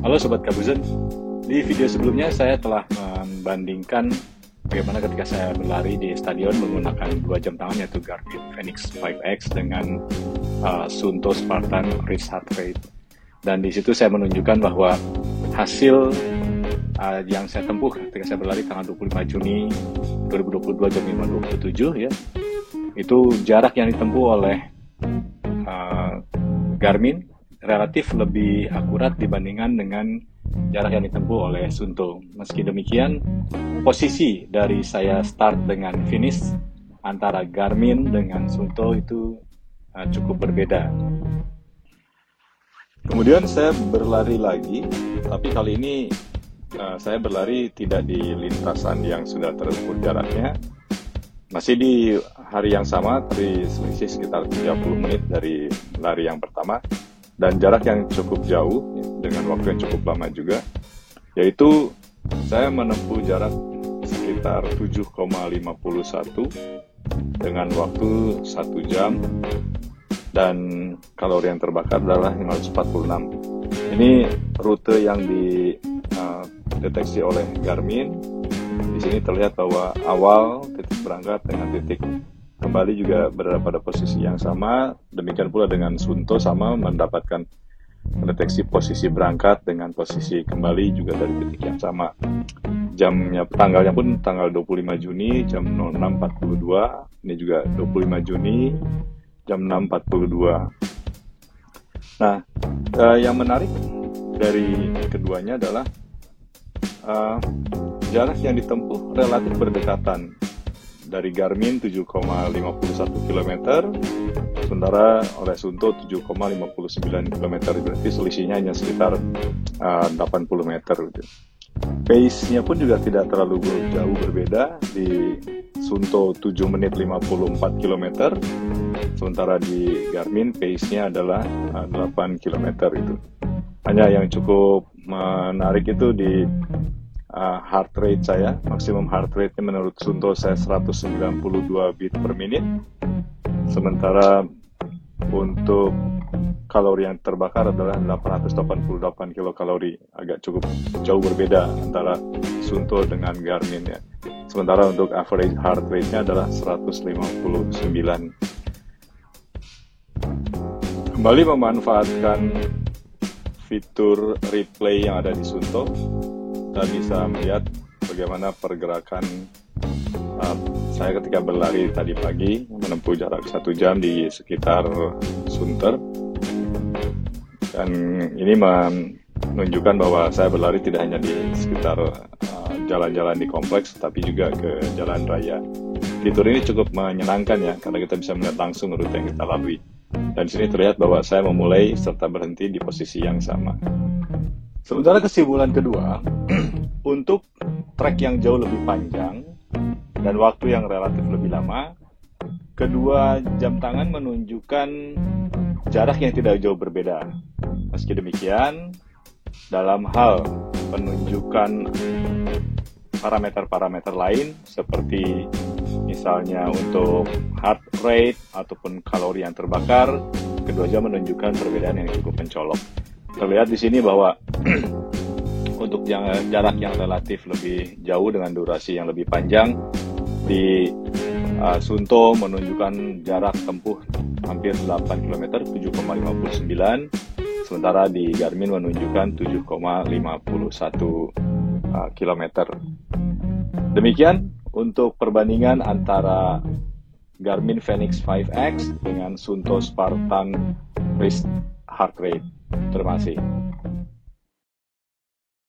Halo Sobat Kabuzen, di video sebelumnya saya telah membandingkan bagaimana ketika saya berlari di stadion menggunakan 2 jam tangan yaitu Garmin Fenix 5X dengan Suunto Spartan Wrist Heart Rate. Dan di situ saya menunjukkan bahwa hasil yang saya tempuh ketika saya berlari tanggal 25 Juni 2022 jam 5.27 ya, itu jarak yang ditempuh oleh Garmin relatif lebih akurat dibandingkan dengan jarak yang ditempuh oleh Suunto. Meski demikian, posisi dari saya start dengan finish antara Garmin dengan Suunto itu cukup berbeda. Kemudian saya berlari lagi, tapi kali ini saya berlari tidak di lintasan yang sudah terukur jaraknya. Masih di hari yang sama, tapi selisih sekitar 30 menit dari lari yang pertama. Dan jarak yang cukup jauh, dengan waktu yang cukup lama juga, yaitu saya menempuh jarak sekitar 7,51 dengan waktu 1 jam, dan kalori yang terbakar adalah 546. Ini rute yang dideteksi oleh Garmin. Di sini terlihat bahwa awal titik berangkat dengan titik kembali juga berada pada posisi yang sama. Demikian pula dengan Suunto, sama mendapatkan mendeteksi posisi berangkat dengan posisi kembali juga dari titik yang sama. Tanggalnya pun tanggal 25 Juni jam 06.42. Ini juga 25 Juni jam 6.42. Nah, yang menarik dari keduanya adalah jarak yang ditempuh relatif berdekatan. Dari Garmin 7,51 km, sementara oleh Suunto 7,59 km, berarti selisihnya hanya sekitar 80 meter. Gitu. Pace-nya pun juga tidak terlalu jauh berbeda. Di Suunto 7 menit 54 km, sementara di Garmin pace-nya adalah 8 km itu. Hanya yang cukup menarik itu di heart rate saya, maksimum heart rate-nya menurut Suunto saya 192 beat per menit, sementara untuk kalori yang terbakar adalah 888 kilokalori, agak cukup jauh berbeda antara Suunto dengan Garmin ya. Sementara untuk average heart rate-nya adalah 159. Kembali memanfaatkan fitur replay yang ada di Suunto, kita bisa melihat bagaimana pergerakan saya ketika berlari tadi pagi menempuh jarak 1 jam di sekitar Sunter, dan ini menunjukkan bahwa saya berlari tidak hanya di sekitar jalan-jalan di kompleks, tapi juga ke jalan raya. Fitur ini cukup menyenangkan ya, karena kita bisa melihat langsung rute yang kita lalui. Dan di sini terlihat bahwa saya memulai serta berhenti di posisi yang sama. Sementara kesimpulan kedua, untuk trek yang jauh lebih panjang dan waktu yang relatif lebih lama, kedua jam tangan menunjukkan jarak yang tidak jauh berbeda. Meski demikian, dalam hal penunjukan parameter-parameter lain seperti misalnya untuk heart rate ataupun kalori yang terbakar, kedua jam menunjukkan perbedaan yang cukup mencolok. Terlihat di sini bahwa untuk jarak yang relatif lebih jauh dengan durasi yang lebih panjang, di Suunto menunjukkan jarak tempuh hampir 8 km, 7,59, sementara di Garmin menunjukkan 7,51 km. Demikian untuk perbandingan antara Garmin Fenix 5X dengan Suunto Spartan Wrist Heart Rate. Terima kasih.